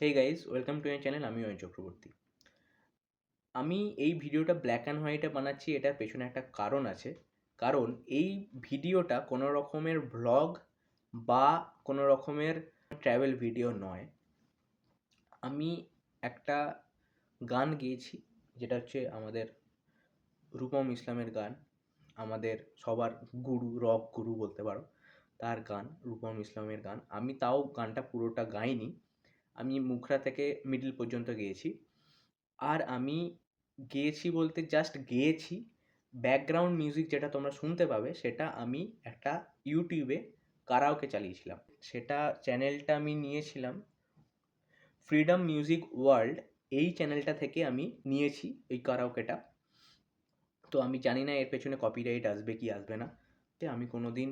Hey guys, welcome to my channel. আমি অয়ন চক্রবর্তী। আমি এই ভিডিওটা ব্ল্যাক অ্যান্ড হোয়াইটে বানাচ্ছি, এটার পেছনে একটা কারণ আছে। কারণ এই ভিডিওটা কোনো রকমের ভ্লগ বা কোনো রকমের ট্র্যাভেল ভিডিও নয়। আমি একটা গান গেয়েছি, যেটা হচ্ছে আমাদের রূপম ইসলামের গান, আমাদের সবার গুরু, রক গুরু বলতে পারো, তার গান, রূপম ইসলামের গান। আমি তাও গানটা পুরোটা গাইনি, আমি মুখরা থেকে মিডল পর্যন্ত গেয়েছি। আর আমি গেয়েছি বলতে জাস্ট গেয়েছি, ব্যাকগ্রাউন্ড মিউজিক যেটা তোমরা শুনতে পাবে সেটা আমি একটা ইউটিউবে কারাওকে চালিয়েছিলাম। সেটা চ্যানেলটা আমি নিয়েছিলাম ফ্রিডম মিউজিক ওয়ার্ল্ড, এই চ্যানেলটা থেকে আমি নিয়েছি এই কারাওকেটা। তো আমি জানি না এর পেছনে কপিরাইট আসবে কি আসবে না। আমি কোনো দিন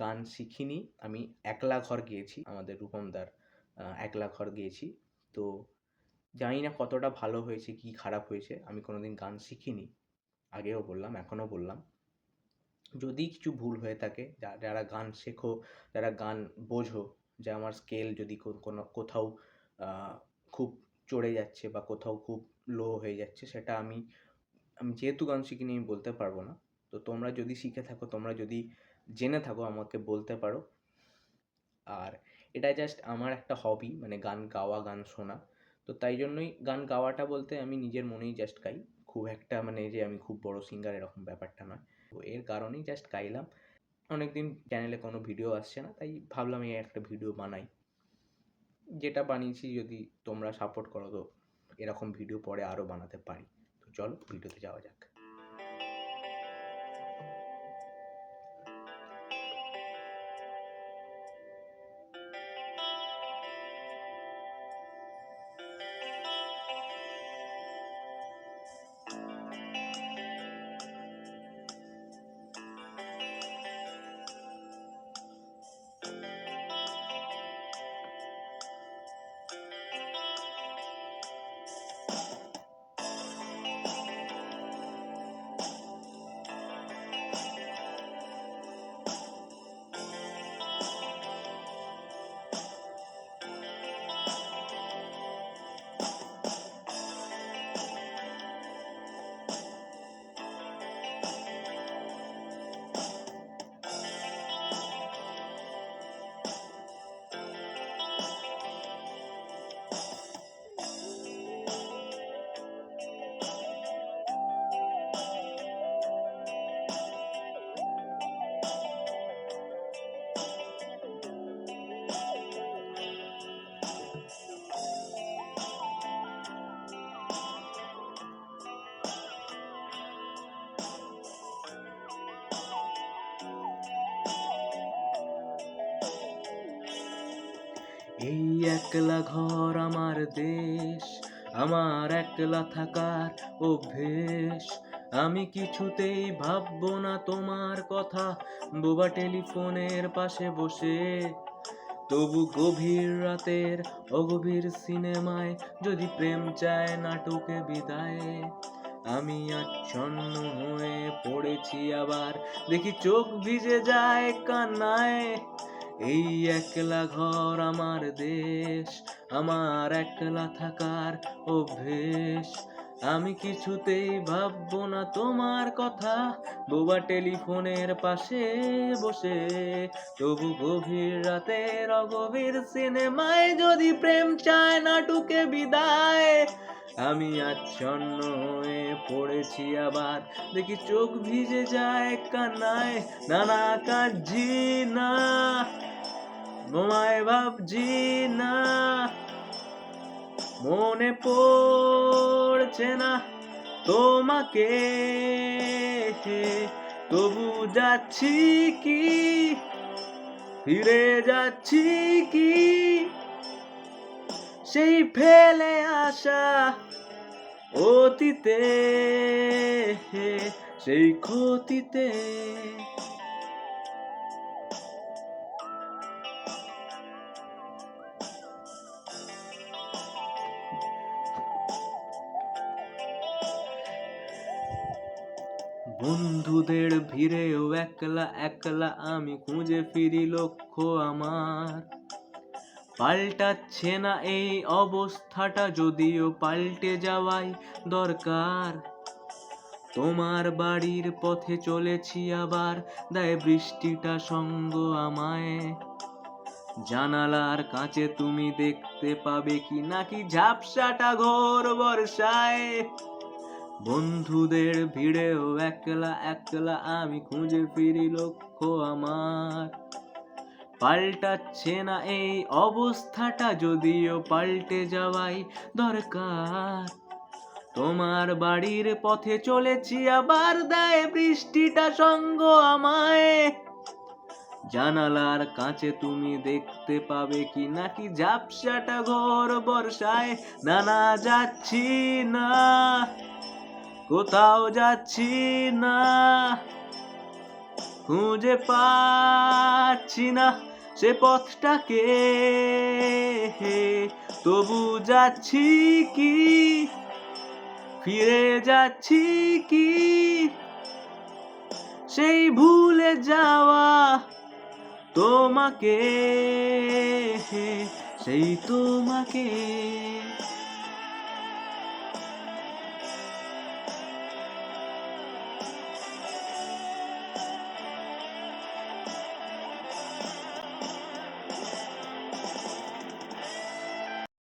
গান শিখিনি। আমি একলা ঘর গেয়েছি, আমাদের রূপমদার একলা ঘর গেয়েছি। তো জানি না কতটা ভালো হয়েছে কি খারাপ হয়েছে, আমি কোনোদিন গান শিখিনি, আগেও বললাম এখনও বললাম। যদি কিছু ভুল হয়ে থাকে, যারা গান শেখো, যারা গান বোঝো, যে আমার স্কেল যদি কোনো কোথাও খুব চড়ে যাচ্ছে বা কোথাও খুব লো হয়ে যাচ্ছে, সেটা আমি আমি যেহেতু গান শিখিনি আমি বলতে পারবো না। তো তোমরা যদি শিখে থাকো, তোমরা যদি জেনে থাকো, আমাকে বলতে পারো। আর এটা জাস্ট আমার একটা হবি, মানে গান গাওয়া, গান শোনা। তো তাই জন্যই গান গাওয়াটা বলতে আমি নিজের মনেই জাস্ট গাই, খুব একটা মানে যে আমি খুব বড় সিঙ্গার এরকম ব্যাপারটা নয়। তো এর কারণেই জাস্ট গাইলাম। অনেকদিন চ্যানেলে কোনো ভিডিও আসছে না, তাই ভাবলাম এই একটা ভিডিও বানাই। যেটা বানিয়েছি, যদি তোমরা সাপোর্ট করো তো এরকম ভিডিও পরে আরও বানাতে পারি। তো চলো ভিডিওতে যাওয়া যাক। এই একলা ঘর আমার দেশ, আমার একলা থাকার অভ্যেস। আমি কিছুতেই ভাববো না তোমার কথা, বোবা টেলিফোনের পাশে বসে। তবু গভীর রাতের অগভীর সিনেমায় যদি প্রেম চায় নাটকে বিদায়, আমি আচ্ছন্ন হয়ে পড়েছি আবার, দেখি চোখ ভিজে যায় কান্নায়। এই একলা ঘর আমার দেশ, আমার একলা থাকার অভ্যেস। আমি কিছুতেই ভাববো না তোমার কথা, বোবা টেলিফোনের পাশে বসে। তবু গভীর রাতের অগভীর সিনেমায় যদি প্রেম চায় নাটকে বিদায়, আমি আচ্ছন্ন হয়ে পড়েছি আবার, দেখি চোখ ভিজে যায় কান্নায়। নানা কাঁদছি না, তোমায় ভাবছি না, মনে পড়ছে না তোমাকে, তবু যাচ্ছি কি, ফিরে যাচ্ছি কি সেই ফেলে আসা অতীতে, সেই ক্ষতিতে। বন্ধুদের ভিড়েও একলা একলা আমি খুঁজে ফিরি লক্ষ্য আমার, পাল্টাচ্ছে না এই অবস্থাটা, যদিও পাল্টে যাওয়াই দরকার। তোমার বাড়ির পথে চলেছি আবার, দেয় বৃষ্টিটা সঙ্গ আমায়। জানালার কাছে তুমি দেখতে পাবে কি নাকি ঝাপসাটা ঘোর বর্ষায়। বন্ধুদের ভিড়েও একলা একলা আমি খুঁজে ফিরি লক্ষ্য আমার। পাল্টাচ্ছে না এই অবস্থাটা, যদিও পাল্টে যাওয়াই দরকার। তোমার বাড়ির পথে চলেছি আবার, দেয় বৃষ্টিটা সঙ্গ আমায়। জানালার কাছে তুমি দেখতে পাবে কি নাকি ঝাপসাটা ঘোর বর্ষায়। না না, যাচ্ছি না, কোথাও যাচ্ছি না, খুঁজে পাচ্ছি না সে পথটাকে। তবু যাচ্ছি কি, ফিরে যাচ্ছি কি সেই ভুলে যাওয়া তোমাকে, সেই তোমাকে।